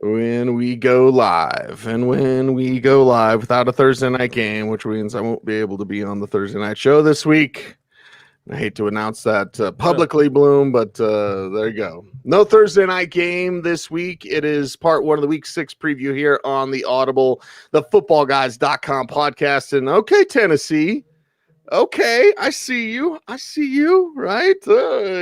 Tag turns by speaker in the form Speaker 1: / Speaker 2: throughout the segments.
Speaker 1: when we go live. And when we go live without a Thursday night game, which means I won't be able to be on the Thursday night show this week. I hate to announce that publicly, Bloom, but there you go. No Thursday night game this week. It is part one of the Week 6 preview here on the Audible, the footballguys.com podcast. And okay, Tennessee. Okay, I see you. Right?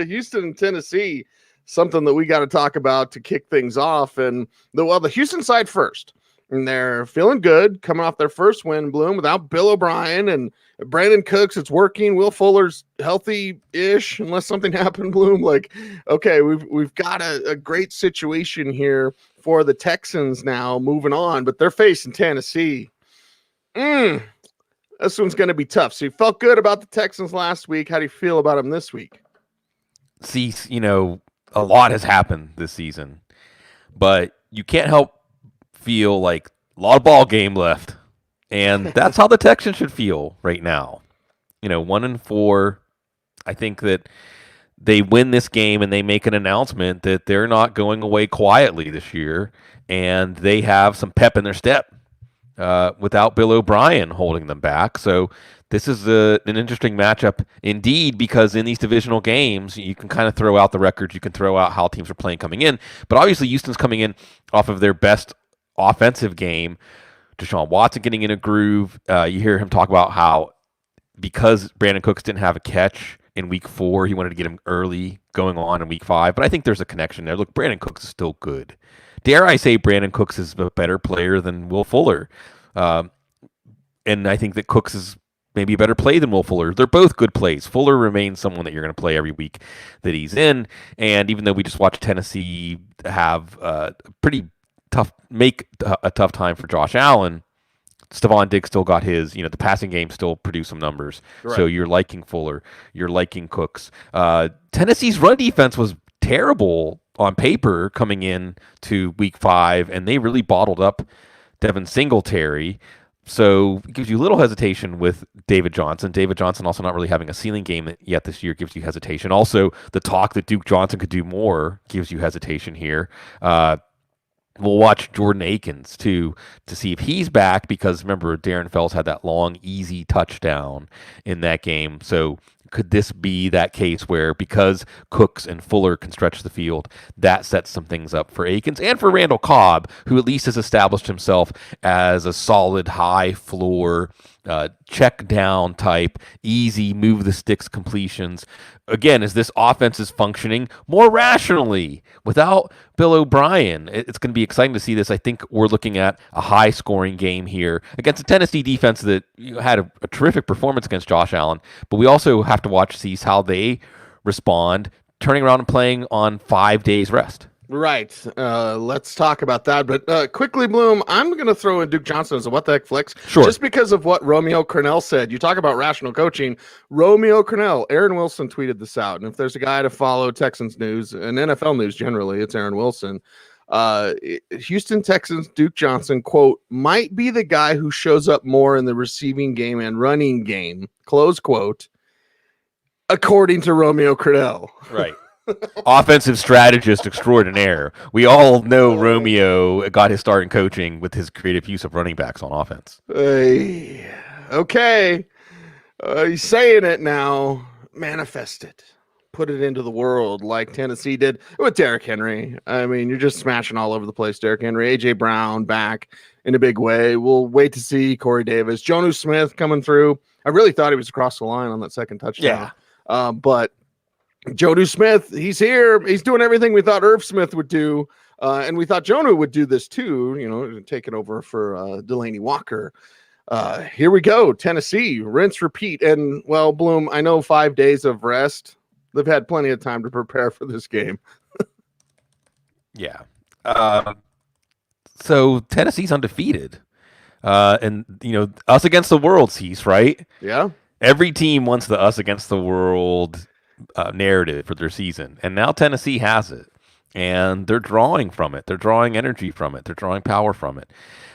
Speaker 1: Houston, Tennessee. Something that we got to talk about to kick things off. And the Houston side first. And they're feeling good, coming off their first win, Bloom, without Bill O'Brien and Brandon Cooks. It's working. Will Fuller's healthy-ish, unless something happened, Bloom. Like, okay, we've got a great situation here for the Texans now, moving on, but they're facing Tennessee. This one's going to be tough. So you felt good about the Texans last week. How do you feel about them this week?
Speaker 2: See, a lot has happened this season, but you can't help feel like a lot of ball game left, and that's how the Texans should feel right now. 1-4. I think that they win this game and they make an announcement that they're not going away quietly this year, and they have some pep in their step without Bill O'Brien holding them back. So this is an interesting matchup indeed, because in these divisional games, you can kind of throw out the records, you can throw out how teams are playing coming in, but obviously Houston's coming in off of their best offensive game. Deshaun Watson getting in a groove. You hear him talk about how because Brandon Cooks didn't have a catch in week 4, he wanted to get him early going on in week 5. But I think there's a connection there. Look, Brandon Cooks is still good. Dare I say Brandon Cooks is a better player than Will Fuller. And I think that Cooks is maybe a better play than Will Fuller. They're both good plays. Fuller remains someone that you're going to play every week that he's in. And even though we just watched Tennessee have a tough time for Josh Allen, Stephon Diggs still got his, the passing game still produced some numbers. Right. So you're liking Fuller, you're liking Cooks. Tennessee's run defense was terrible on paper coming in to week 5, and they really bottled up Devin Singletary. So it gives you a little hesitation with David Johnson. David Johnson also not really having a ceiling game yet this year gives you hesitation. Also, the talk that Duke Johnson could do more gives you hesitation here. We'll watch Jordan Akins, too, to see if he's back, because, remember, Darren Fells had that long, easy touchdown in that game. So could this be that case where, because Cooks and Fuller can stretch the field, that sets some things up for Akins and for Randall Cobb, who at least has established himself as a solid, high-floor, check-down type, easy, move-the-sticks completions. Again, as this offense is functioning more rationally without Bill O'Brien, it's going to be exciting to see this. I think we're looking at a high-scoring game here against a Tennessee defense that had a terrific performance against Josh Allen, but we also have to watch how they respond, turning around and playing on 5 days rest.
Speaker 1: Right. Let's talk about that. But quickly, Bloom, I'm going to throw in Duke Johnson as a what the heck flex.
Speaker 2: Sure.
Speaker 1: Just because of what Romeo Crennel said. You talk about rational coaching. Romeo Crennel, Aaron Wilson tweeted this out. And if there's a guy to follow Texans news and NFL news generally, it's Aaron Wilson. Houston Texans Duke Johnson, quote, might be the guy who shows up more in the receiving game and running game, close quote, according to Romeo Crennel.
Speaker 2: Right. Offensive strategist extraordinaire. We all know Romeo got his start in coaching with his creative use of running backs on offense.
Speaker 1: Okay. He's saying it now. Manifest it. Put it into the world like Tennessee did with Derrick Henry. I mean, you're just smashing all over the place, Derrick Henry. A.J. Brown back in a big way. We'll wait to see Corey Davis. Jonnu Smith coming through. I really thought he was across the line on that second touchdown. Yeah. But Jonnu Smith, he's here. He's doing everything we thought Irv Smith would do. And we thought Jonnu would do this too, taking over for Delaney Walker. Here we go. Tennessee, rinse, repeat. And, well, Bloom, I know 5 days of rest. They've had plenty of time to prepare for this game.
Speaker 2: Yeah. So Tennessee's undefeated. And, us against the world, Cease, right?
Speaker 1: Yeah.
Speaker 2: Every team wants the us against the world narrative for their season. And now Tennessee has it. And they're drawing from it. They're drawing energy from it. They're drawing power from it.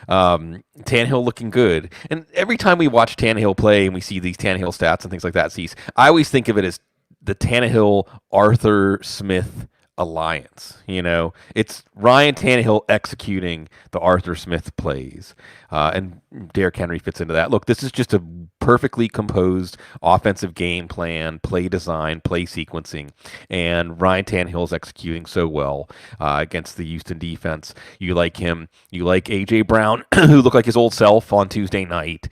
Speaker 2: Tannehill looking good. And every time we watch Tannehill play and we see these Tannehill stats and things like that, Cease, I always think of it as the Tannehill Arthur Smith alliance. It's Ryan Tannehill executing the Arthur Smith plays, and Derrick Henry fits into that. Look, this is just a perfectly composed offensive game plan, play design, play sequencing, and Ryan Tannehill's executing so well against the Houston defense. You like him. You like A.J. Brown, who looked like his old self on Tuesday night.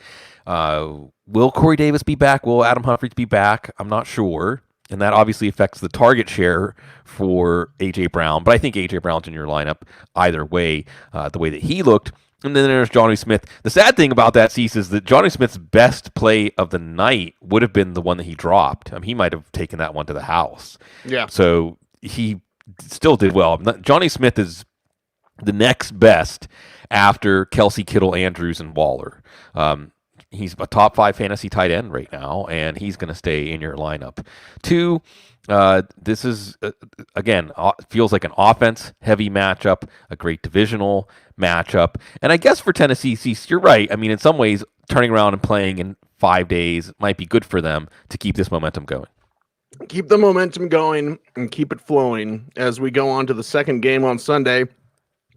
Speaker 2: Will Corey Davis be back? Will Adam Humphries be back? I'm not sure. And that obviously affects the target share for A.J. Brown. But I think A.J. Brown's in your lineup either way, the way that he looked. And then there's Johnny Smith. The sad thing about that, Cease, is that Johnny Smith's best play of the night would have been the one that he dropped. I mean, he might have taken that one to the house.
Speaker 1: Yeah.
Speaker 2: So he still did well. Johnny Smith is the next best after Kelsey, Kittle, Andrews, and Waller. He's a top 5 fantasy tight end right now, and he's going to stay in your lineup. 2, this is, again, feels like an offense-heavy matchup, a great divisional matchup. And I guess for Tennessee, you're right. I mean, in some ways, turning around and playing in 5 days might be good for them to keep this momentum going.
Speaker 1: Keep the momentum going and keep it flowing as we go on to the second game on Sunday.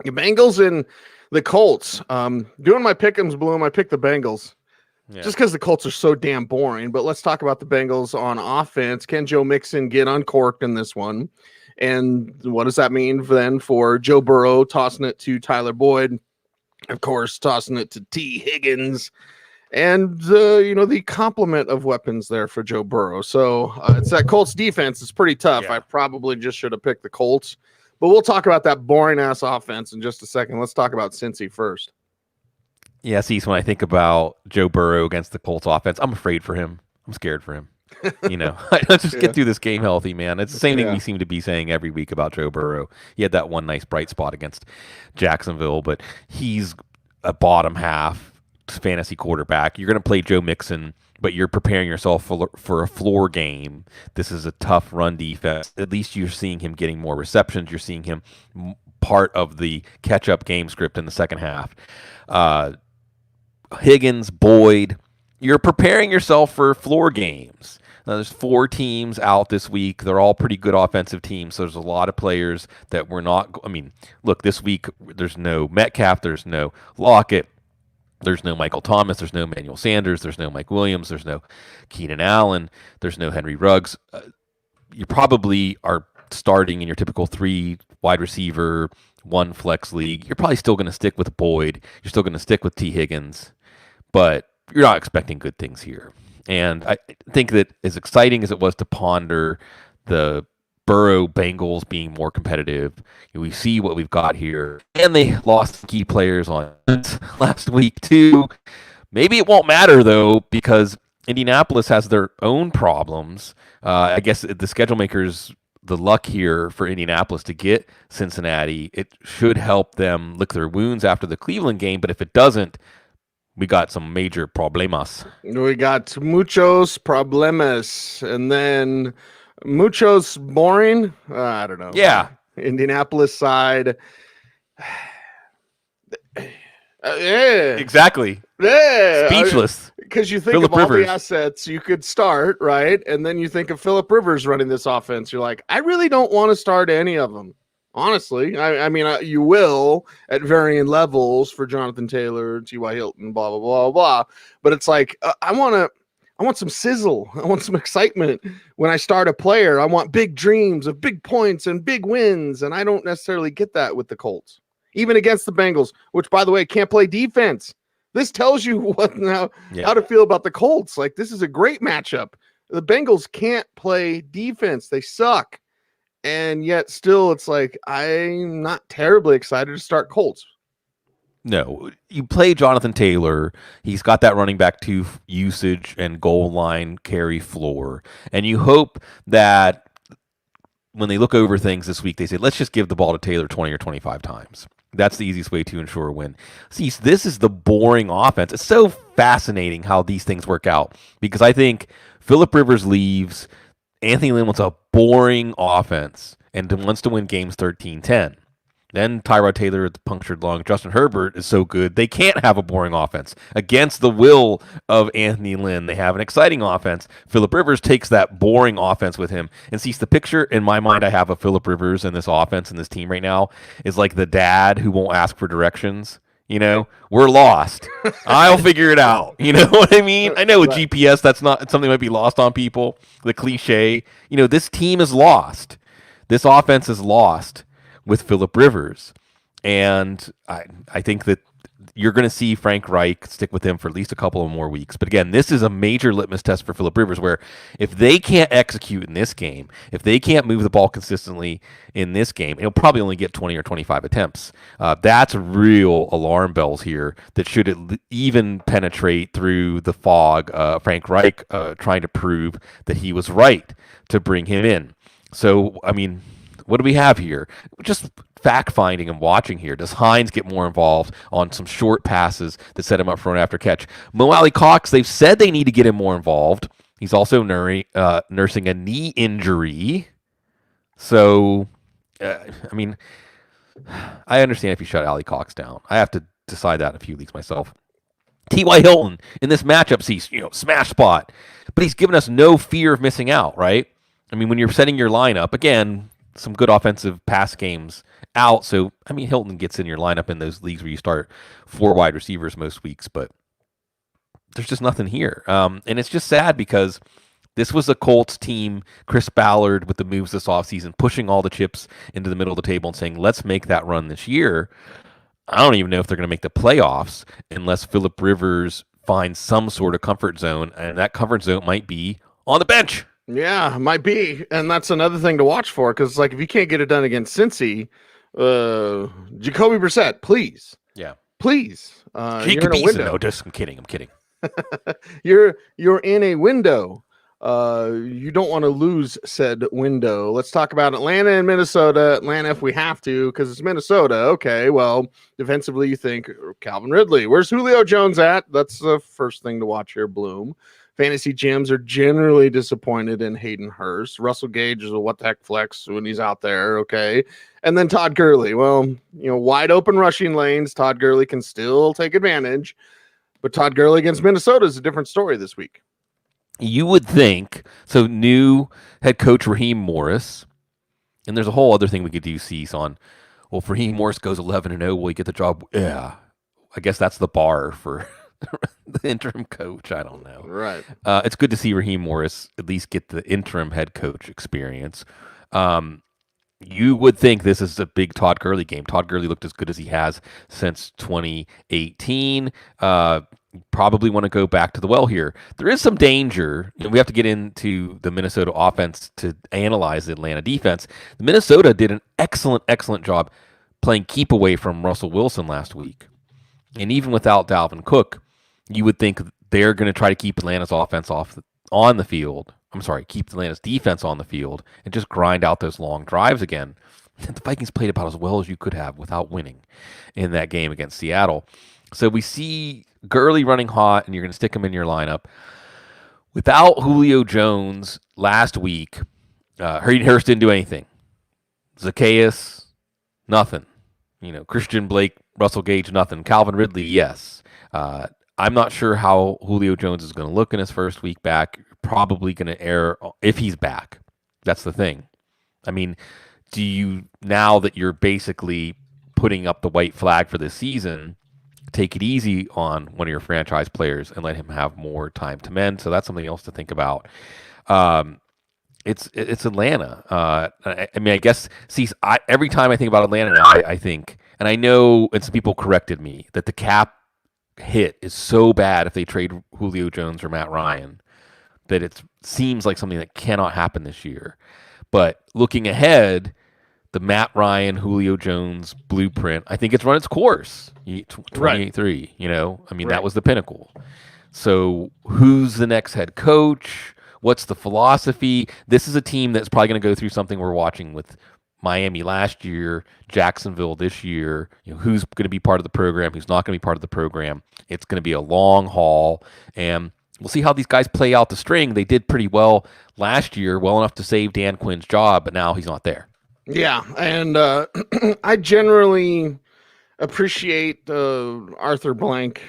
Speaker 1: The Bengals and the Colts. Doing my pick'ems, Bloom, I picked the Bengals. Yeah. Just because the Colts are so damn boring. But let's talk about the Bengals on offense. Can Joe Mixon get uncorked in this one? And what does that mean then for Joe Burrow tossing it to Tyler Boyd? Of course, tossing it to T. Higgins. And, the complement of weapons there for Joe Burrow. So it's that Colts defense. It's pretty tough. Yeah. I probably just should have picked the Colts. But we'll talk about that boring-ass offense in just a second. Let's talk about Cincy first.
Speaker 2: Yeah, see, so when I think about Joe Burrow against the Colts offense, I'm afraid for him. I'm scared for him. Let's just get through this game healthy, man. It's the same thing we seem to be saying every week about Joe Burrow. He had that one nice bright spot against Jacksonville, but he's a bottom half fantasy quarterback. You're going to play Joe Mixon, but you're preparing yourself for a floor game. This is a tough run defense. At least you're seeing him getting more receptions. You're seeing him part of the catch-up game script in the second half. Higgins, Boyd, you're preparing yourself for floor games. Now, there's 4 teams out this week. They're all pretty good offensive teams. So there's a lot of players that we're not. I mean, look, this week there's no Metcalf, there's no Lockett, there's no Michael Thomas, there's no Emmanuel Sanders, there's no Mike Williams, there's no Keenan Allen, there's no Henry Ruggs. You probably are starting in your typical 3 wide receiver, 1 flex league. You're probably still going to stick with Boyd. You're still going to stick with T. Higgins. But you're not expecting good things here. And I think that as exciting as it was to ponder the Burrow Bengals being more competitive, we see what we've got here. And they lost key players on last week, too. Maybe it won't matter, though, because Indianapolis has their own problems. I guess the schedule makers, the luck here for Indianapolis to get Cincinnati, it should help them lick their wounds after the Cleveland game. But if it doesn't, we got some major problemas.
Speaker 1: We got muchos problemas. And then muchos boring. I don't know.
Speaker 2: Yeah.
Speaker 1: Indianapolis side.
Speaker 2: Yeah. Exactly.
Speaker 1: Yeah.
Speaker 2: Speechless.
Speaker 1: Because you think of all the assets you could start, right? And then you think of Phillip Rivers running this offense. You're like, I really don't want to start any of them. Honestly, I mean, you will at varying levels for Jonathan Taylor, T.Y. Hilton, blah, blah, blah, blah. But it's like, I want some sizzle. I want some excitement when I start a player. I want big dreams of big points and big wins. And I don't necessarily get that with the Colts, even against the Bengals, which, by the way, can't play defense. This tells you how to feel about the Colts. Like, this is a great matchup. The Bengals can't play defense. They suck. And yet still, it's like, I'm not terribly excited to start Colts.
Speaker 2: No, you play Jonathan Taylor. He's got that running back 2 usage and goal line carry floor. And you hope that when they look over things this week, they say, let's just give the ball to Taylor 20 or 25 times. That's the easiest way to ensure a win. See, this is the boring offense. It's so fascinating how these things work out, because I think Phillip Rivers leaves. Anthony Lynn wants a boring offense and wants to win games 13-10. Then Tyrod Taylor, the punctured lung. Justin Herbert is so good. They can't have a boring offense. Against the will of Anthony Lynn, they have an exciting offense. Phillip Rivers takes that boring offense with him and sees the picture. In my mind, I have of Phillip Rivers and this offense and this team right now is like the dad who won't ask for directions. We're lost. I'll figure it out. You know what I mean? I know with GPS, that's not something that might be lost on people. The cliche. This team is lost. This offense is lost with Phillip Rivers. And I think that you're going to see Frank Reich stick with him for at least a couple of more weeks. But again, this is a major litmus test for Phillip Rivers where if they can't execute in this game, if they can't move the ball consistently in this game, he'll probably only get 20 or 25 attempts. That's real alarm bells here that should even penetrate through the fog. Frank Reich trying to prove that he was right to bring him in. So, what do we have here? Just fact-finding and watching here. Does Hines get more involved on some short passes that set him up for an after catch? Mo Alley Cox, they've said they need to get him more involved. He's also nursing a knee injury. So, I understand if you shut Alley Cox down. I have to decide that in a few weeks myself. T.Y. Hilton in this matchup sees, smash spot. But he's given us no fear of missing out, right? When you're setting your lineup, again, some good offensive pass games out. So, Hilton gets in your lineup in those leagues where you start 4 wide receivers most weeks, but there's just nothing here. And it's just sad because this was a Colts team, Chris Ballard with the moves this offseason, pushing all the chips into the middle of the table and saying, let's make that run this year. I don't even know if they're going to make the playoffs unless Phillip Rivers finds some sort of comfort zone, and that comfort zone might be on the bench.
Speaker 1: Yeah, might be. And that's another thing to watch for because, if you can't get it done against Cincy, Jacoby Brissett, please.
Speaker 2: Yeah.
Speaker 1: Please. You're in a window.
Speaker 2: No, I'm kidding.
Speaker 1: You're in a window. You don't want to lose said window. Let's talk about Atlanta and Minnesota. Atlanta, if we have to, because it's Minnesota. Okay, well, defensively, you think Calvin Ridley. Where's Julio Jones at? That's the first thing to watch here, Bloom. Fantasy gyms are generally disappointed in Hayden Hurst. Russell Gage is a what-the-heck flex when he's out there, okay? And then Todd Gurley. Well, wide open rushing lanes. Todd Gurley can still take advantage. But Todd Gurley against Minnesota is a different story this week.
Speaker 2: You would think. So new head coach Raheem Morris. And there's a whole other thing we could do, Cease, on, well, if Raheem Morris goes 11-0, will he get the job? Yeah. I guess that's the bar for the interim coach. I don't know.
Speaker 1: Right.
Speaker 2: It's good to see Raheem Morris at least get the interim head coach experience. You would think this is a big Todd Gurley game. Todd Gurley looked as good as he has since 2018. Probably want to go back to the well here. There is some danger. We have to get into the Minnesota offense to analyze the Atlanta defense. Minnesota did an excellent job playing keep away from Russell Wilson last week. And even without Dalvin Cook, you would think they're going to try to keep Atlanta's offense on the field. Keep Atlanta's defense on the field and just grind out those long drives again. The Vikings played about as well as you could have without winning in that game against Seattle. So we see Gurley running hot, and you're going to stick him in your lineup. Without Julio Jones last week, Hayden Hurst didn't do anything. Zacchaeus, nothing. Christian Blake, Russell Gage, nothing. Calvin Ridley, yes. I'm not sure how Julio Jones is going to look in his first week back. Probably going to err if he's back. That's the thing. Do you, now that you're basically putting up the white flag for this season, take it easy on one of your franchise players and let him have more time to mend? So that's something else to think about. It's Atlanta. I guess, see, every time I think about Atlanta now, I think, and I know, and some people corrected me, that the cap hit is so bad if they trade Julio Jones or Matt Ryan that it seems like something that cannot happen this year. But looking ahead, the Matt Ryan, Julio Jones blueprint, I think it's run its course. 28-3, right. That was the pinnacle. So who's the next head coach? What's the philosophy? This is a team that's probably going to go through something we're watching with Miami last year, Jacksonville this year. Who's going to be part of the program, who's not going to be part of the program. It's going to be a long haul, and we'll see how these guys play out the string. They did pretty well last year, well enough to save Dan Quinn's job, but now he's not there.
Speaker 1: Yeah, and I generally appreciate Arthur Blank.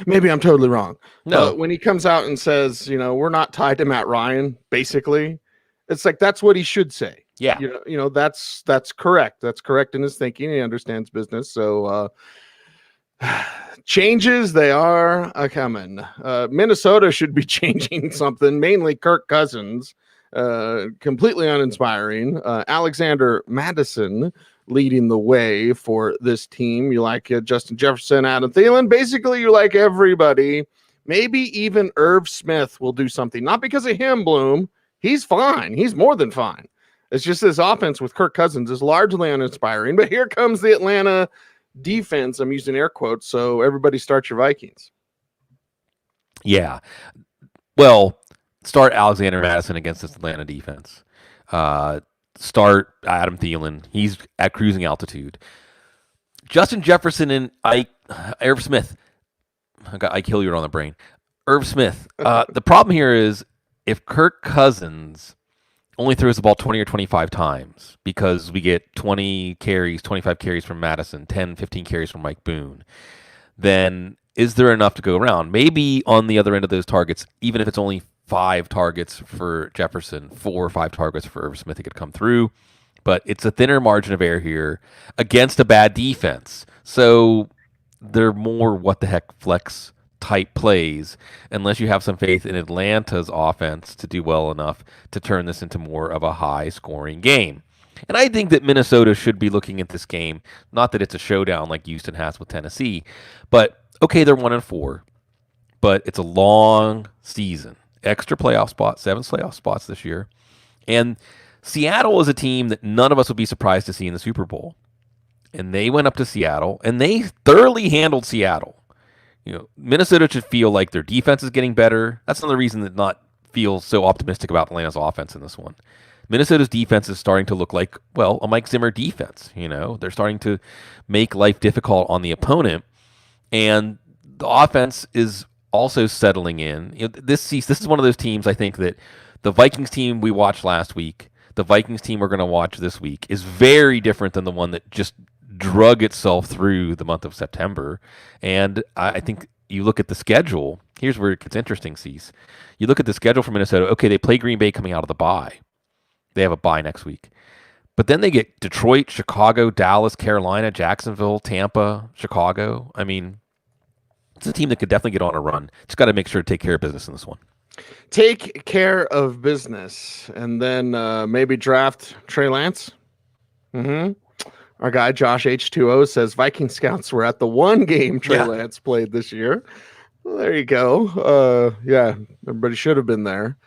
Speaker 1: Maybe I'm totally wrong.
Speaker 2: No.
Speaker 1: But when he comes out and says, we're not tied to Matt Ryan, basically, it's like that's what he should say.
Speaker 2: Yeah.
Speaker 1: That's correct. That's correct in his thinking. He understands business. So changes, they are coming. Minnesota should be changing something, mainly Kirk Cousins. Completely uninspiring. Alexander Madison leading the way for this team. You like Justin Jefferson, Adam Thielen. Basically, you like everybody. Maybe even Irv Smith will do something. Not because of him, Bloom. He's fine. He's more than fine. It's just this offense with Kirk Cousins is largely uninspiring. But here comes the Atlanta defense. I'm using air quotes, so everybody start your Vikings.
Speaker 2: Yeah. Well, start Alexander Madison against this Atlanta defense. Start Adam Thielen. He's at cruising altitude. Justin Jefferson and Irv Smith. I got Ike Hilliard on the brain. Irv Smith. The problem here is if Kirk Cousins only throws the ball 20 or 25 times because we get 20 carries, 25 carries from Madison, 10, 15 carries from Mike Boone, then is there enough to go around? Maybe on the other end of those targets, even if it's only 5 targets for Jefferson, 4 or 5 targets for Irv Smith, he could come through. But it's a thinner margin of error here against a bad defense. So they're more what the heck flex type plays unless you have some faith in Atlanta's offense to do well enough to turn this into more of a high scoring game. And I think that Minnesota should be looking at this game, not that it's a showdown like Houston has with Tennessee, but okay, they're 1-4, but it's a long season. Extra playoff spots, 7 playoff spots this year. And Seattle is a team that none of us would be surprised to see in the Super Bowl. And they went up to Seattle, and they thoroughly handled Seattle. Minnesota should feel like their defense is getting better. That's another reason to not feel so optimistic about Atlanta's offense in this one. Minnesota's defense is starting to look like, well, a Mike Zimmer defense. They're starting to make life difficult on the opponent, and the offense is also settling in. This is one of those teams I think that the Vikings team we watched last week, the Vikings team we're going to watch this week is very different than the one that just drug itself through the month of September. And I think you look at the schedule. Here's where it gets interesting, Cease. You look at the schedule for Minnesota. Okay, they play Green Bay coming out of the bye. They have a bye next week. But then they get Detroit, Chicago, Dallas, Carolina, Jacksonville, Tampa, Chicago. I mean, it's a team that could definitely get on a run. Just got to make sure to take care of business in this one.
Speaker 1: Take care of business, and then maybe draft Trey Lance. Our guy Josh H2O says Viking scouts were at the one game Trey Lance played this year. Well, there you go. Yeah, everybody should have been there.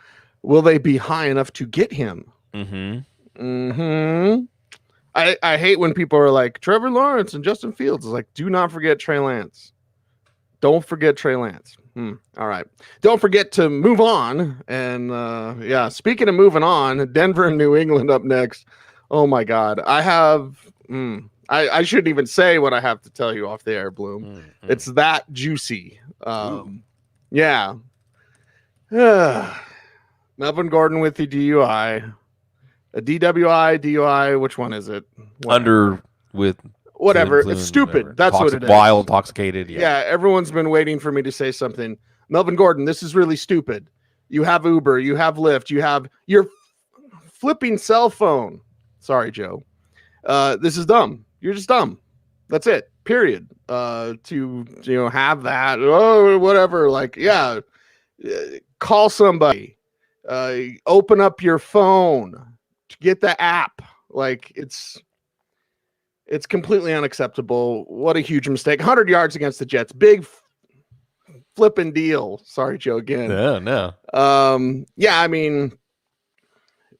Speaker 1: Will they be high enough to get him? I hate when people are like Trevor Lawrence and Justin Fields. It's like, do not forget Trey Lance. Don't forget Trey Lance. All right. Don't forget to move on. And speaking of moving on, Denver and New England up next. Oh my God. I have I shouldn't even say what I have to tell you off the air, Bloom. It's that juicy. Yeah. Melvin Gordon with the DUI. A DWI, which one is it?
Speaker 2: Under with
Speaker 1: whatever. It's stupid.
Speaker 2: Whatever.
Speaker 1: That's what it is.
Speaker 2: Wild, intoxicated.
Speaker 1: Yeah, everyone's been waiting for me to say something. Melvin Gordon, this is really stupid. You have Uber, you have Lyft, you have your flipping cell phone. Sorry, Joe. This is dumb. You're just dumb. That's it. Period. To have that. Oh, whatever. Like, call somebody. Open up your phone. Get the app. Like, it's completely unacceptable. What a huge mistake. 100 yards against the Jets. Big flipping deal. Sorry, Joe, again.
Speaker 2: No.
Speaker 1: I mean,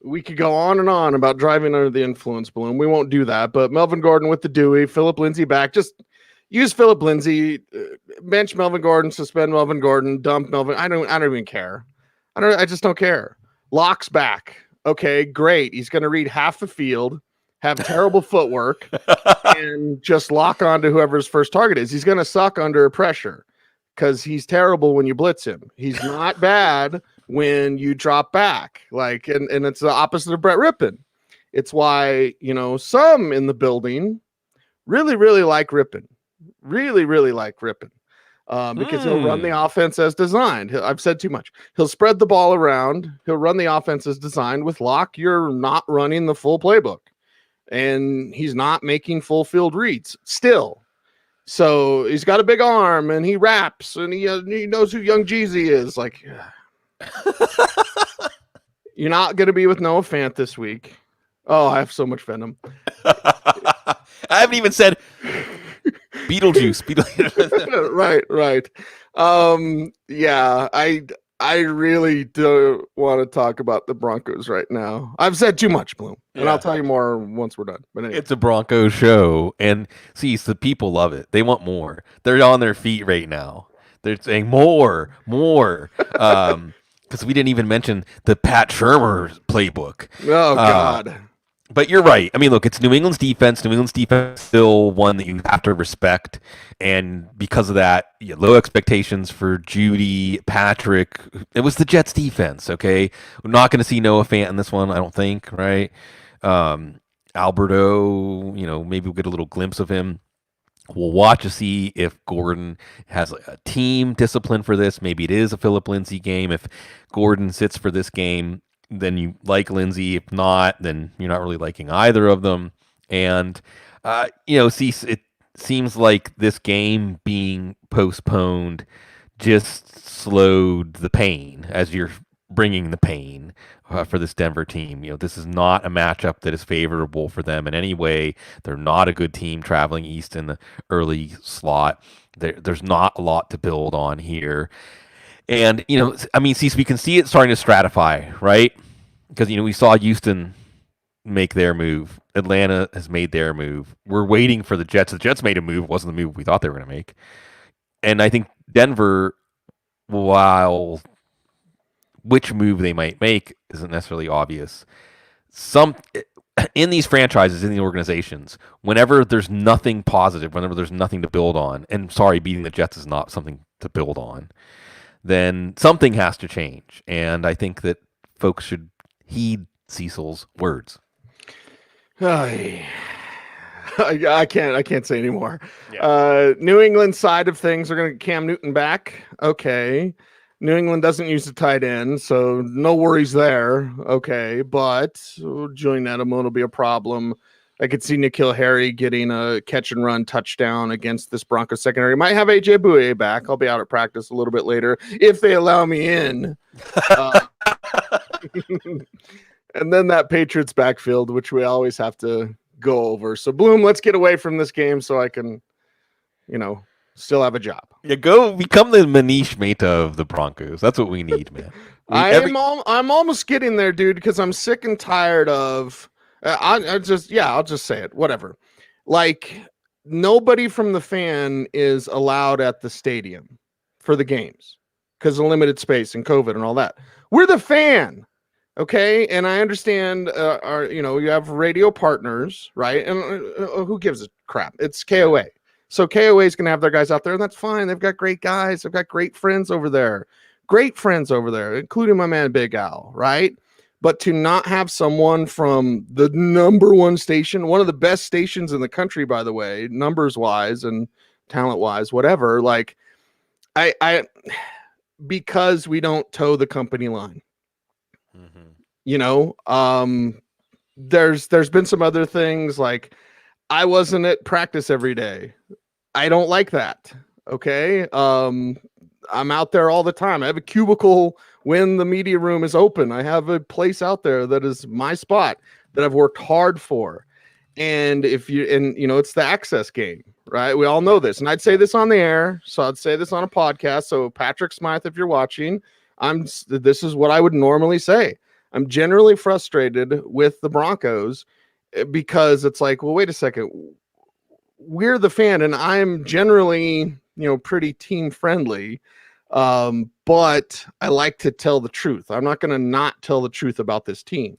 Speaker 1: we could go on and on about driving under the influence, Bloom. We won't do that. But Melvin Gordon with the Dewey, Phillip Lindsay back. Just use Phillip Lindsay, bench Melvin Gordon, suspend Melvin Gordon, dump Melvin. I don't even care. I just don't care. Locke's back. Okay, great. He's going to read half the field, have terrible footwork, and just lock on to whoever's first target is. He's going to suck under pressure because he's terrible when you blitz him. He's not bad when you drop back. And it's the opposite of Brett Rippon. It's why, some in the building really, really like Rippon. Really, really like Rippon. Because he'll run the offense as designed. I've said too much. He'll spread the ball around. He'll run the offense as designed. With Locke, you're not running the full playbook. And he's not making full field reads still. So he's got a big arm and he raps and he knows who Young Jeezy is. Like, you're not going to be with Noah Fant this week. Oh, I have so much venom.
Speaker 2: I haven't even said Beetlejuice.
Speaker 1: Right. Yeah, I really do want to talk about the Broncos right now. I've said too much, Bloom, and I'll tell you more once we're done. But anyway.
Speaker 2: It's a Broncos show, and see, the people love it. They want more. They're on their feet right now. They're saying more. Because we didn't even mention the Pat Shurmur playbook.
Speaker 1: Oh, God.
Speaker 2: But you're right. I mean, look, it's New England's defense. New England's defense is still one that you have to respect. And because of that, low expectations for Judy, Patrick. It was the Jets defense, okay? We're not going to see Noah Fant in this one, I don't think, right? Alberto, maybe we'll get a little glimpse of him. We'll watch to see if Gordon has a team discipline for this. Maybe it is a Philip Lindsay game. If Gordon sits for this game, then you like Lindsay. If not, then you're not really liking either of them. And, it seems like this game being postponed just slowed the pain as you're bringing the pain for this Denver team. This is not a matchup that is favorable for them in any way. They're not a good team traveling east in the early slot. There's not a lot to build on here. And, Cecil, we can see it starting to stratify, right? Because, we saw Houston make their move. Atlanta has made their move. We're waiting for the Jets. The Jets made a move. It wasn't the move we thought they were going to make. And I think Denver, while which move they might make isn't necessarily obvious, in these franchises, in the organizations, whenever there's nothing positive, whenever there's nothing to build on, and beating the Jets is not something to build on, then something has to change. And I think that folks should heed Cecil's words.
Speaker 1: I can't say anymore. Yeah. New England side of things are going to get Cam Newton back. Okay. New England doesn't use the tight end, so no worries there. Okay. But Julian Edelman will be a problem. I could see N'Keal Harry getting a catch and run touchdown against this Broncos secondary. Might have AJ Bouye back. I'll be out at practice a little bit later if they allow me in. And then that Patriots backfield, which we always have to go over. So, Bloom, let's get away from this game so I can, still have a job.
Speaker 2: Yeah, go become the Manish Mehta of the Broncos. That's what we need, man.
Speaker 1: I'm almost getting there, dude, because I'm sick and tired of I'll just say it. Whatever. Like, nobody from the fan is allowed at the stadium for the games because of limited space and COVID and all that. We're the fan. Okay, and I understand. You have radio partners, right? And who gives a crap? It's KOA, so KOA is going to have their guys out there, and that's fine. They've got great guys. They've got great friends over there, including my man Big Al, right? But to not have someone from the number one station, one of the best stations in the country, by the way, numbers wise and talent wise, whatever. Like, I because we don't toe the company line. There's been some other things, like I wasn't at practice every day. I don't like that. Okay. I'm out there all the time. I have a cubicle when the media room is open. I have a place out there that is my spot that I've worked hard for. And it's the access game, right? We all know this. And I'd say this on the air. So I'd say this on a podcast. So Patrick Smythe, if you're watching, this is what I would normally say. I'm generally frustrated with the Broncos because it's like, well, wait a second. We're the fan, and I'm generally, pretty team friendly. But I like to tell the truth. I'm not going to not tell the truth about this team.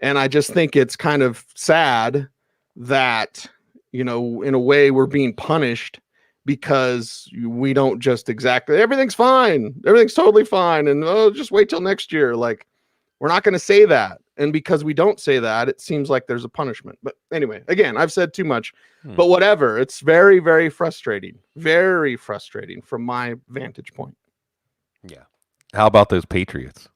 Speaker 1: And I just think it's kind of sad that, in a way we're being punished because we don't just everything's fine. Everything's totally fine. And just wait till next year. Like, we're not going to say that. And because we don't say that, it seems like there's a punishment. But anyway, again, I've said too much, but whatever. It's very, very frustrating. Very frustrating from my vantage point.
Speaker 2: Yeah. How about those Patriots?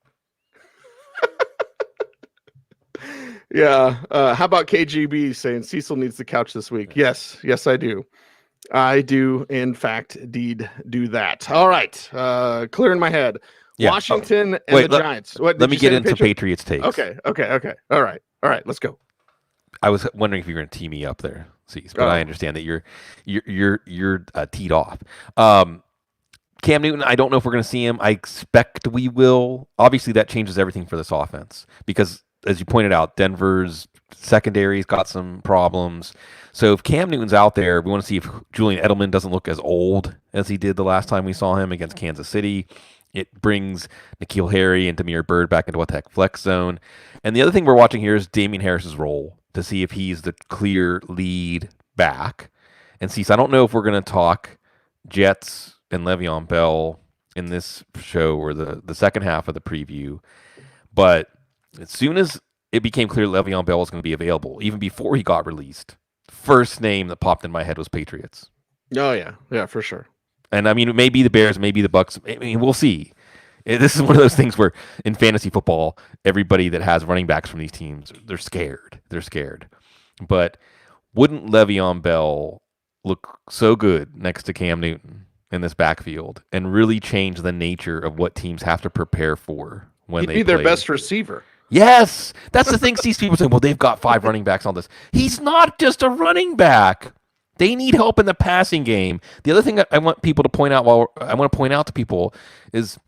Speaker 1: Yeah. How about KGB saying Cecil needs the couch this week? Yes. Yes, I do. I do, in fact, indeed do that. All right. Clearing my head. Yeah. Washington and the Giants. Let
Speaker 2: me get into Patriots takes.
Speaker 1: Okay. All right. Let's go.
Speaker 2: I was wondering if you were going to tee me up there, Cease, but I understand that you're teed off. Cam Newton, I don't know if we're going to see him. I expect we will. Obviously, that changes everything for this offense because, as you pointed out, Denver's secondary's got some problems. So if Cam Newton's out there, we want to see if Julian Edelman doesn't look as old as he did the last time we saw him against Kansas City. It brings N'Keal Harry and Damiere Byrd back into what the heck flex zone. And the other thing we're watching here is Damian Harris's role to see if he's the clear lead back. And Cease, I don't know if we're going to talk Jets and Le'Veon Bell in this show or the second half of the preview, but as soon as it became clear Le'Veon Bell was going to be available, even before he got released, first name that popped in my head was Patriots.
Speaker 1: Oh yeah, for sure.
Speaker 2: And I mean, it may be the Bears, maybe the Bucks. I mean, we'll see. This is one of those things where in fantasy football, everybody that has running backs from these teams, they're scared. But wouldn't Le'Veon Bell look so good next to Cam Newton in this backfield and really change the nature of what teams have to prepare for when they play?
Speaker 1: He'd be their best receiver.
Speaker 2: Yes, that's the thing. These people say, well, they've got 5 running backs on this. He's not just a running back. They need help in the passing game. The other thing that I want people to point out to people is,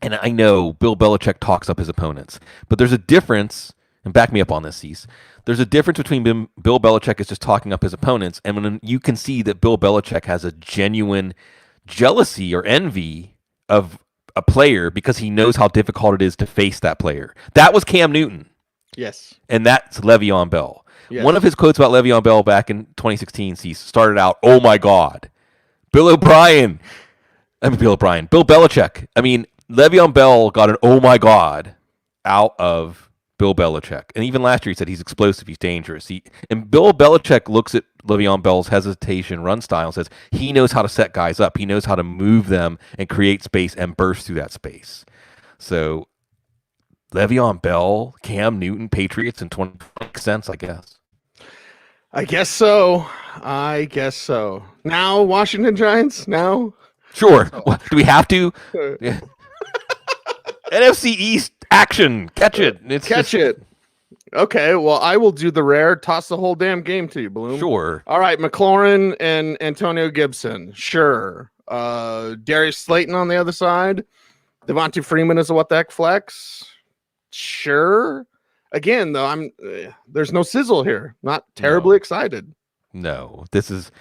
Speaker 2: and I know Bill Belichick talks up his opponents, but there's a difference, and back me up on this, Cease. There's a difference between Bill Belichick is just talking up his opponents, and when you can see that Bill Belichick has a genuine jealousy or envy of a player because he knows how difficult it is to face that player. That was Cam Newton.
Speaker 1: Yes.
Speaker 2: And that's Le'Veon Bell. Yes. One of his quotes about Le'Veon Bell back in 2016 started out, "Oh my God, Bill Belichick." I mean, Le'Veon Bell got an "Oh my God" out of Bill Belichick. And even last year he said he's explosive, he's dangerous. And Bill Belichick looks at Le'Veon Bell's hesitation run style and says he knows how to set guys up. He knows how to move them and create space and burst through that space. So Le'Veon Bell, Cam Newton, Patriots in 20 makes sense, I guess.
Speaker 1: I guess so. Now, Washington Giants? Now?
Speaker 2: Sure. Well, do we have to? Yeah. NFC East action. Catch it.
Speaker 1: Catch it. Okay, well, I will do the rare. Toss the whole damn game to you, Bloom.
Speaker 2: Sure.
Speaker 1: All right, McLaurin and Antonio Gibson. Sure. Darius Slayton on the other side. Devontae Freeman is a what the heck flex. Sure. Again, though, there's no sizzle here. Not terribly excited.
Speaker 2: No, this is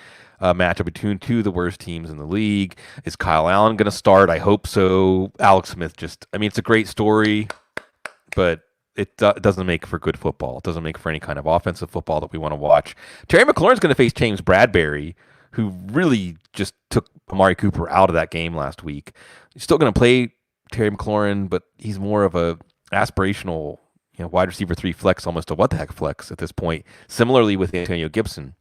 Speaker 2: a matchup between two of the worst teams in the league. Is Kyle Allen going to start? I hope so. Alex Smith it's a great story, but it doesn't make for good football. It doesn't make for any kind of offensive football that we want to watch. Terry McLaurin's going to face James Bradbury, who really just took Amari Cooper out of that game last week. He's still going to play Terry McLaurin, but he's more of a aspirational wide receiver 3 flex, almost a what the heck flex at this point. Similarly with Antonio Gibson.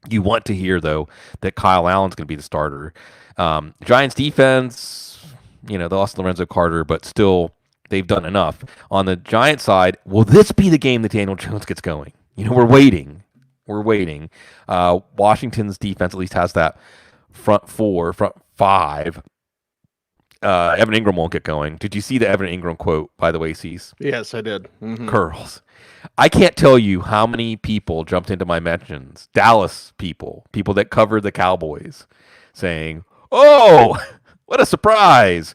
Speaker 2: You want to hear, though, that Kyle Allen's going to be the starter. Giants defense, they lost Lorenzo Carter, but still they've done enough. On the Giants side, will this be the game that Daniel Jones gets going? We're waiting. Washington's defense at least has that front 5. Evan Ingram won't get going. Did you see the Evan Ingram quote, by the way, Cease?
Speaker 1: Yes, I did. Mm-hmm.
Speaker 2: Curls. I can't tell you how many people jumped into my mentions. Dallas people that covered the Cowboys, saying, "Oh, what a surprise!"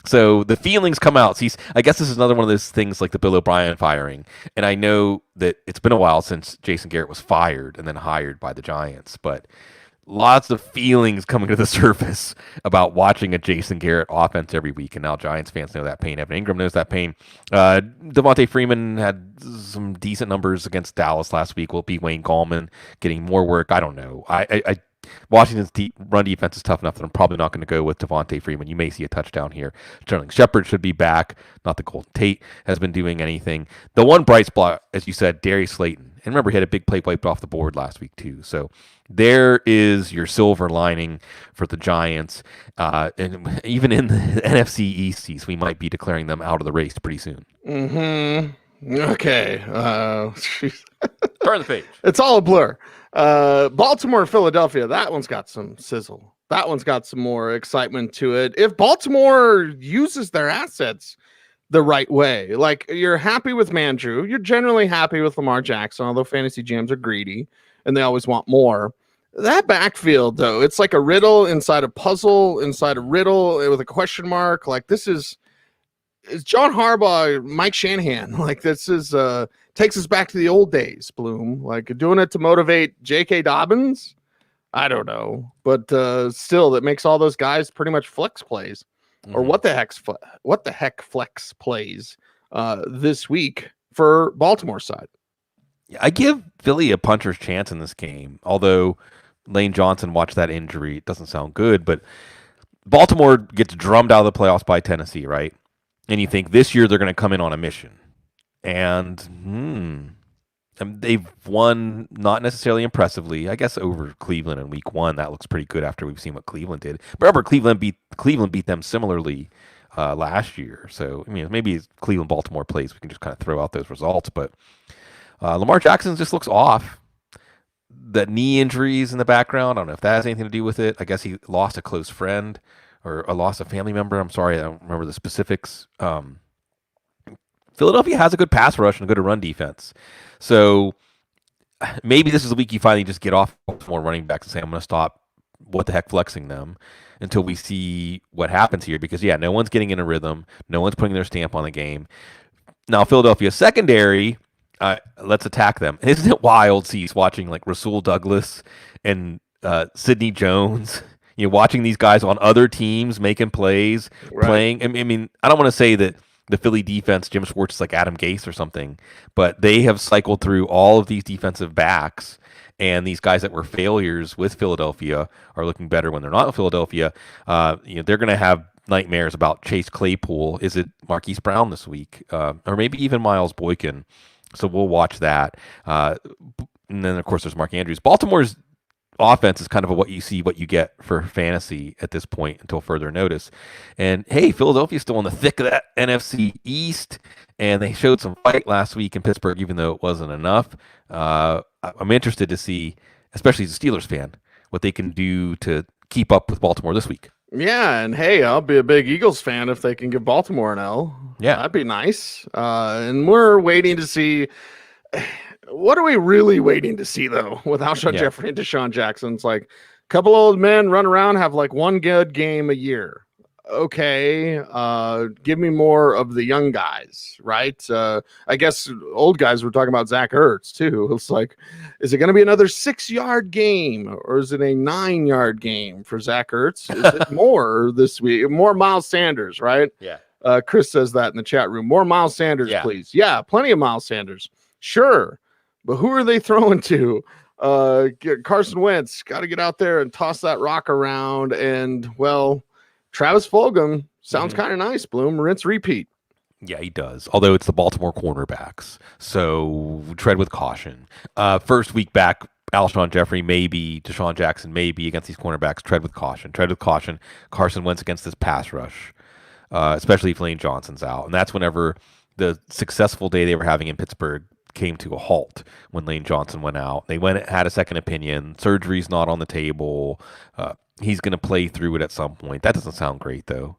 Speaker 2: So the feelings come out. See, I guess this is another one of those things like the Bill O'Brien firing. And I know that it's been a while since Jason Garrett was fired and then hired by the Giants, but lots of feelings coming to the surface about watching a Jason Garrett offense every week. And now Giants fans know that pain. Evan Ingram knows that pain. Devontae Freeman had some decent numbers against Dallas last week. Will it be Wayne Gallman getting more work? I don't know. I Washington's run defense is tough enough that I'm probably not going to go with Devontae Freeman. You may see a touchdown here. Sterling Shepard should be back. Not that Golden Tate has been doing anything. The one bright spot, as you said, Darius Slayton. And remember, he had a big play wiped off the board last week, too. So there is your silver lining for the Giants. And even in the NFC East, we might be declaring them out of the race pretty soon.
Speaker 1: Okay.
Speaker 2: Turn the page.
Speaker 1: It's all a blur. Baltimore, Philadelphia. That one's got some sizzle. That one's got some more excitement to it. If Baltimore uses their assets the right way, like you're happy with Mandrew, you're generally happy with Lamar Jackson, although fantasy GMs are greedy and they always want more. That backfield, though, it's like a riddle inside a puzzle, inside a riddle with a question mark. Like this is John Harbaugh, Mike Shanahan. Like this is takes us back to the old days, Bloom. Like doing it to motivate J.K. Dobbins. I don't know, but still, that makes all those guys pretty much flex plays, or what the heck flex plays this week for Baltimore side.
Speaker 2: I give Philly a puncher's chance in this game, although Lane Johnson watched that injury. It doesn't sound good, but Baltimore gets drummed out of the playoffs by Tennessee, right? And you think this year they're going to come in on a mission. And they've won not necessarily impressively, I guess, over Cleveland in week 1. That looks pretty good after we've seen what Cleveland did. But remember, Cleveland beat them similarly last year. So, I mean, maybe Cleveland-Baltimore plays. We can just kind of throw out those results. But Lamar Jackson just looks off. The knee injuries in the background, I don't know if that has anything to do with it. I guess he lost a close friend or lost a family member. I'm sorry, I don't remember the specifics. Philadelphia has a good pass rush and a good run defense. So maybe this is the week you finally just get off more running backs and say, I'm going to stop what the heck flexing them until we see what happens here. Because, yeah, no one's getting in a rhythm. No one's putting their stamp on the game. Now, Philadelphia secondary, let's attack them. Isn't it wild, Cease, watching like Rasul Douglas and Sidney Jones, you know, watching these guys on other teams making plays, playing. I mean, I don't want to say that the Philly defense, Jim Schwartz, is like Adam Gase or something, but they have cycled through all of these defensive backs, and these guys that were failures with Philadelphia are looking better when they're not in Philadelphia. You know, they're going to have nightmares about Chase Claypool. Is it Marquise Brown this week? Or maybe even Miles Boykin. So we'll watch that. And then, of course, there's Mark Andrews. Baltimore's offense is kind of what you see, what you get for fantasy at this point until further notice. And, hey, Philadelphia's still in the thick of that NFC East, and they showed some fight last week in Pittsburgh, even though it wasn't enough. I'm interested to see, especially as a Steelers fan, what they can do to keep up with Baltimore this week.
Speaker 1: Yeah, and hey, I'll be a big Eagles fan if they can give Baltimore an L.
Speaker 2: Yeah.
Speaker 1: That'd be nice. And we're waiting to see. What are we really waiting to see, though, with Alshon Jeffrey and Deshaun Jackson? It's like a couple old men run around, have like one good game a year. Okay, give me more of the young guys, right? I guess old guys were talking about Zach Ertz, too. It's like, is it going to be another 6-yard game, or is it a 9-yard game for Zach Ertz? Is it more this week? More Miles Sanders, right?
Speaker 2: Yeah.
Speaker 1: Chris says that in the chat room. More Miles Sanders, please. Yeah, plenty of Miles Sanders. Sure. But who are they throwing to? Carson Wentz got to get out there and toss that rock around. And, well, Travis Fulgham sounds kind of nice. Bloom, rinse, repeat.
Speaker 2: Yeah, he does. Although it's the Baltimore cornerbacks. So tread with caution. First week back, Alshon Jeffrey, maybe. Deshaun Jackson, maybe. Against these cornerbacks, tread with caution. Tread with caution. Carson Wentz against this pass rush, especially if Lane Johnson's out. And that's whenever the successful day they were having in Pittsburgh came to a halt when Lane Johnson went out. They had a second opinion. Surgery's not on the table. He's going to play through it at some point. That doesn't sound great, though.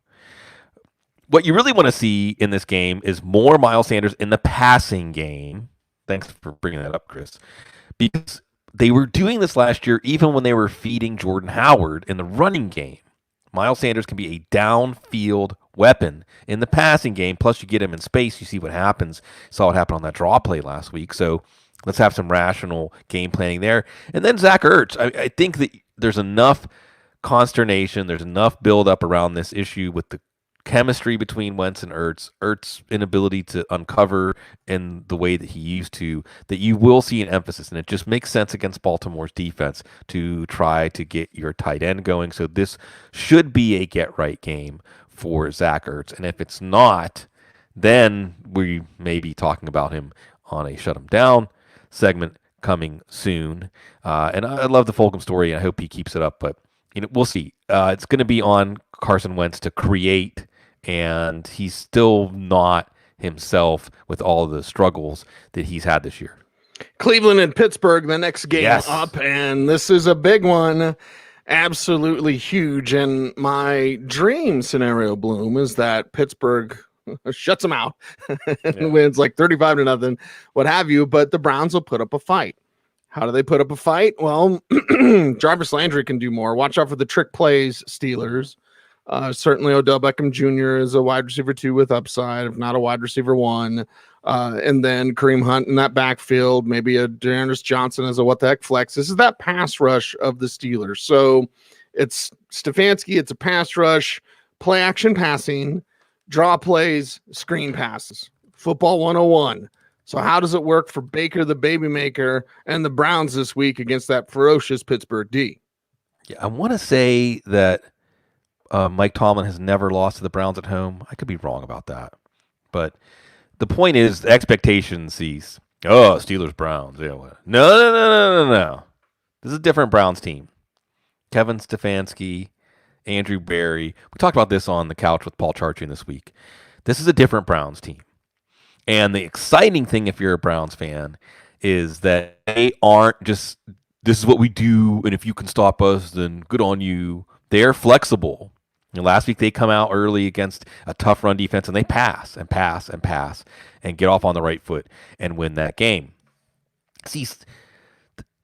Speaker 2: What you really want to see in this game is more Miles Sanders in the passing game. Thanks for bringing that up, Chris. Because they were doing this last year even when they were feeding Jordan Howard in the running game. Miles Sanders can be a downfield weapon in the passing game. Plus, you get him in space. You see what happens. Saw what happened on that draw play last week. So let's have some rational game planning there. And then Zach Ertz. I think that there's enough consternation. There's enough buildup around this issue with the chemistry between Wentz and Ertz's inability to uncover in the way that he used to, that you will see an emphasis. And it just makes sense against Baltimore's defense to try to get your tight end going. So this should be a get-right game for Zach Ertz. And if it's not, then we may be talking about him on a shut him down segment coming soon. And I love the Fulgham story, and I hope he keeps it up. But we'll see. It's going to be on Carson Wentz to create, and he's still not himself with all of the struggles that he's had this year.
Speaker 1: Cleveland and Pittsburgh, the next game up, and this is a big one. Absolutely huge. And my dream scenario, Bloom, is that Pittsburgh shuts them out and wins like 35-0, what have you. But the Browns will put up a fight. How do they put up a fight? Well, Jarvis Landry can do more. Watch out for the trick plays, Steelers. Certainly Odell Beckham Jr. is a wide receiver 2 with upside, if not a wide receiver 1. And then Kareem Hunt in that backfield, maybe a Dearness Johnson as a what the heck flex. This is that pass rush of the Steelers. So it's Stefanski, it's a pass rush, play action passing, draw plays, screen passes, football 101. So how does it work for Baker, the baby maker, and the Browns this week against that ferocious Pittsburgh D?
Speaker 2: Yeah, I want to say that Mike Tomlin has never lost to the Browns at home. I could be wrong about that. But the point is, the expectations cease. Oh, Steelers-Browns. Yeah, no. This is a different Browns team. Kevin Stefanski, Andrew Berry. We talked about this on the couch with Paul Charchian this week. This is a different Browns team. And the exciting thing, if you're a Browns fan, is that they aren't just, this is what we do, and if you can stop us, then good on you. They're flexible. Last week they come out early against a tough run defense, and they pass and pass and pass and get off on the right foot and win that game. See,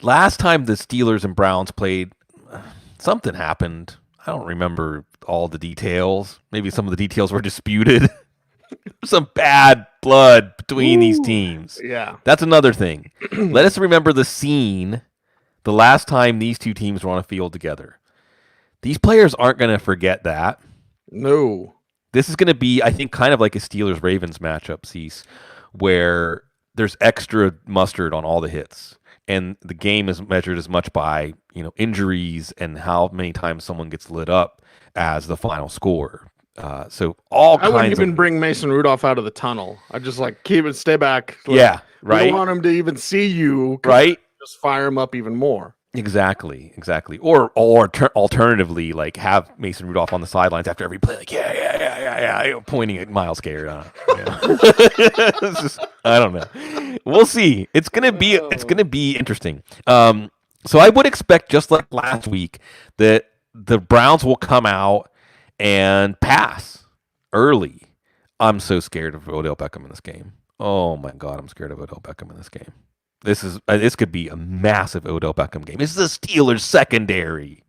Speaker 2: last time the Steelers and Browns played, something happened. I don't remember all the details. Maybe some of the details were disputed. Some bad blood between these teams.
Speaker 1: Yeah.
Speaker 2: That's another thing. Let us remember the scene the last time these two teams were on a field together. These players aren't going to forget that.
Speaker 1: No.
Speaker 2: This is going to be, I think, kind of like a Steelers-Ravens matchup, Cease, where there's extra mustard on all the hits. And the game is measured as much by, injuries and how many times someone gets lit up as the final score. So I
Speaker 1: wouldn't even bring Mason Rudolph out of the tunnel. I just stay back.
Speaker 2: Yeah, right.
Speaker 1: I don't want him to even see you.
Speaker 2: Right.
Speaker 1: Just fire him up even more.
Speaker 2: Exactly. Or alternatively, have Mason Rudolph on the sidelines after every play, pointing at Myles Garrett. I don't know. We'll see. It's gonna be interesting. So I would expect, just like last week, that the Browns will come out and pass early. I'm so scared of Odell Beckham in this game. Oh my God, I'm scared of Odell Beckham in this game. This could be a massive Odell Beckham game. This is the Steelers secondary.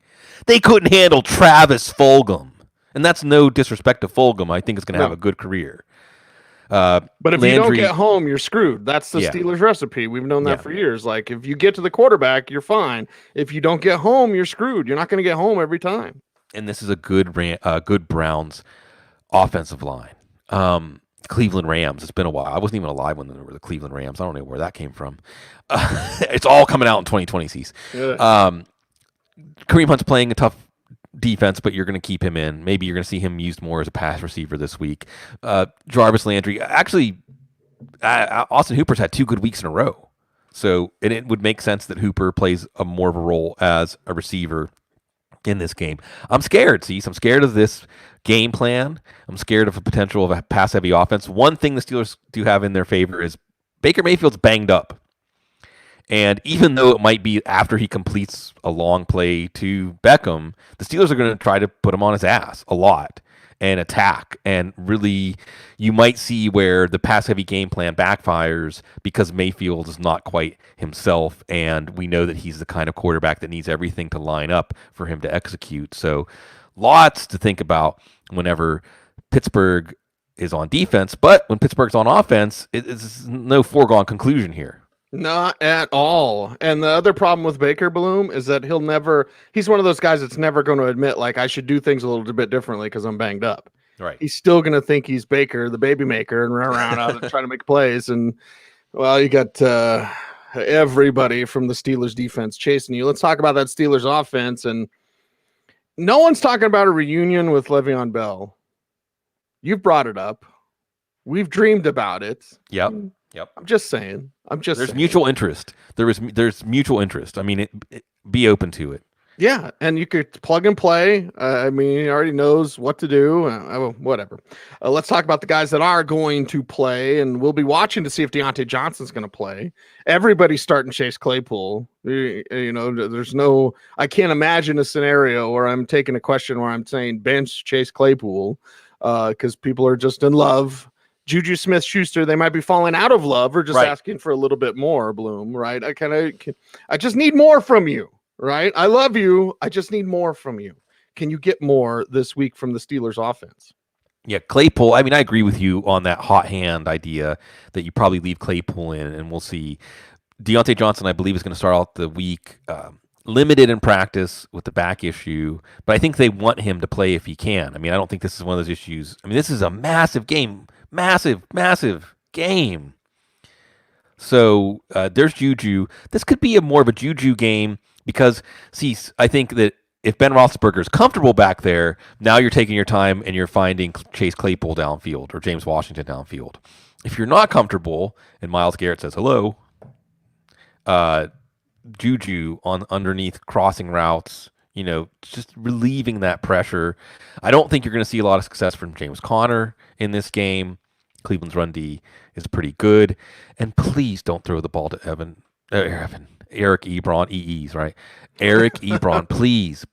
Speaker 2: They couldn't handle Travis Fulgham. And that's no disrespect to Fulgham. I think it's going to have a good career.
Speaker 1: But if you don't get home, you're screwed. That's the Steelers recipe. We've known that for years. If you get to the quarterback, you're fine. If you don't get home, you're screwed. You're not going to get home every time.
Speaker 2: And this is a good Browns offensive line. Cleveland Rams. It's been a while. I wasn't even alive when there were the Cleveland Rams. I don't know where that came from. It's all coming out in 2020. Kareem Hunt's playing a tough defense, but you're going to keep him in. Maybe you're going to see him used more as a pass receiver this week. Jarvis Landry. Actually, Austin Hooper's had 2 good weeks in a row. So it would make sense that Hooper plays more of a role as a receiver in this game. I'm scared, Cease. I'm scared of this game plan. I'm scared of the potential of a pass-heavy offense. One thing the Steelers do have in their favor is Baker Mayfield's banged up. And even though it might be after he completes a long play to Beckham, the Steelers are going to try to put him on his ass a lot and attack. And really, you might see where the pass-heavy game plan backfires because Mayfield is not quite himself, and we know that he's the kind of quarterback that needs everything to line up for him to execute. So lots to think about whenever Pittsburgh is on defense, but when Pittsburgh's on offense, it's no foregone conclusion here.
Speaker 1: Not at all. And the other problem with Baker Bloom is that he's one of those guys that's never going to admit, I should do things a little bit differently because I'm banged up.
Speaker 2: Right.
Speaker 1: He's still going to think he's Baker, the baby maker, and run around out and trying to make plays. And, well, you got everybody from the Steelers defense chasing you. Let's talk about that Steelers offense. And no one's talking about a reunion with Le'Veon Bell. You've brought it up. We've dreamed about it.
Speaker 2: Yep.
Speaker 1: I'm just saying.
Speaker 2: There's mutual interest. There's mutual interest. I mean, be open to it.
Speaker 1: Yeah, and you could plug and play. I mean, he already knows what to do. Whatever. Let's talk about the guys that are going to play, and we'll be watching to see if Deontay Johnson's going to play. Everybody's starting Chase Claypool. There's no. I can't imagine a scenario where I'm taking a question where I'm saying bench Chase Claypool because people are just in love. Juju Smith-Schuster, they might be falling out of love or just asking for a little bit more, Bloom, right? I just need more from you. Right. I love you. I just need more from you. Can you get more this week from the Steelers offense?
Speaker 2: Yeah. Claypool. I mean, I agree with you on that hot hand idea that you probably leave Claypool in, and we'll see. Deontay Johnson, I believe, is going to start out the week limited in practice with the back issue, but I think they want him to play if he can. I mean, I don't think this is one of those issues. I mean, this is a massive game, massive game. So there's Juju. This could be more of a Juju game. Because, see, I think that if Ben Roethlisberger is comfortable back there, now you're taking your time and you're finding Chase Claypool downfield or James Washington downfield. If you're not comfortable and Myles Garrett says hello, Juju on underneath crossing routes, just relieving that pressure. I don't think you're going to see a lot of success from James Conner in this game. Cleveland's run D is pretty good. And please don't throw the ball to Eric Ebron, EEs, right? Eric Ebron, please.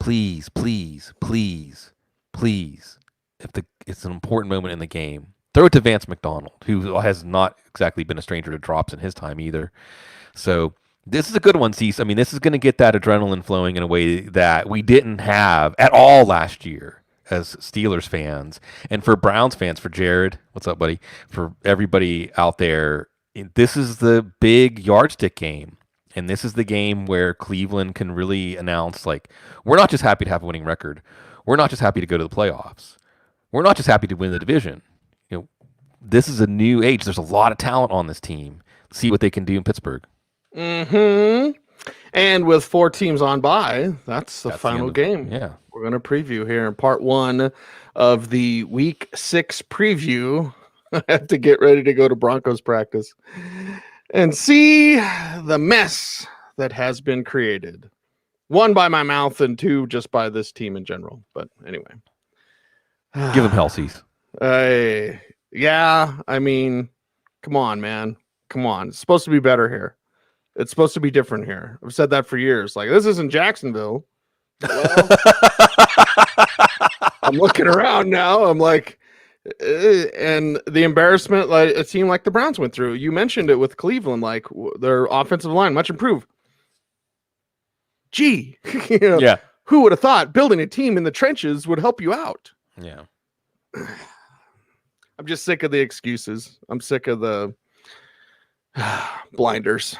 Speaker 2: It's an important moment in the game. Throw it to Vance McDonald, who has not exactly been a stranger to drops in his time either. So this is a good one, Cease. I mean, this is going to get that adrenaline flowing in a way that we didn't have at all last year as Steelers fans. And for Browns fans, for Jared, what's up, buddy? For everybody out there, this is the big yardstick game. And this is the game where Cleveland can really announce, we're not just happy to have a winning record. We're not just happy to go to the playoffs. We're not just happy to win the division. This is a new age. There's a lot of talent on this team. See what they can do in Pittsburgh.
Speaker 1: Mm-hmm. And with 4 teams on bye, that's the final game.
Speaker 2: Yeah.
Speaker 1: We're going to preview here in part 1 of the Week 6 preview. I have to get ready to go to Broncos practice and see the mess that has been created. 1 by my mouth and 2 just by this team in general. But anyway.
Speaker 2: Give them hell, Cease.
Speaker 1: Yeah, I mean, come on, man. Come on. It's supposed to be better here. It's supposed to be different here. I've said that for years. This isn't Jacksonville. Well, I'm looking around now. I'm like, and the embarrassment, a team like the Browns went through. You mentioned it with Cleveland, their offensive line much improved. Gee,
Speaker 2: yeah.
Speaker 1: Who would have thought building a team in the trenches would help you out?
Speaker 2: Yeah.
Speaker 1: I'm just sick of the excuses. I'm sick of the blinders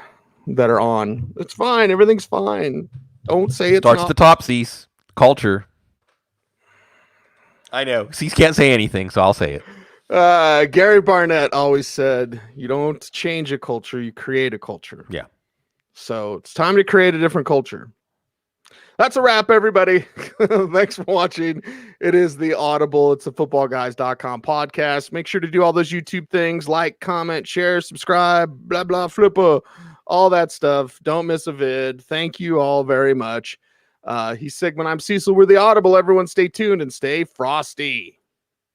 Speaker 1: that are on. It's fine. Everything's fine. Don't say it.
Speaker 2: Starts at the top, Cease. Culture. I know. Cease can't say anything, so I'll say it.
Speaker 1: Gary Barnett always said, you don't change a culture, you create a culture.
Speaker 2: Yeah.
Speaker 1: So it's time to create a different culture. That's a wrap, everybody. Thanks for watching. It is the Audible. It's a footballguys.com podcast. Make sure to do all those YouTube things, like, comment, share, subscribe, blah, blah, flipper, all that stuff. Don't miss a vid. Thank you all very much. He's Sigmund. I'm Cecil. We're the Audible. Everyone stay tuned and stay frosty.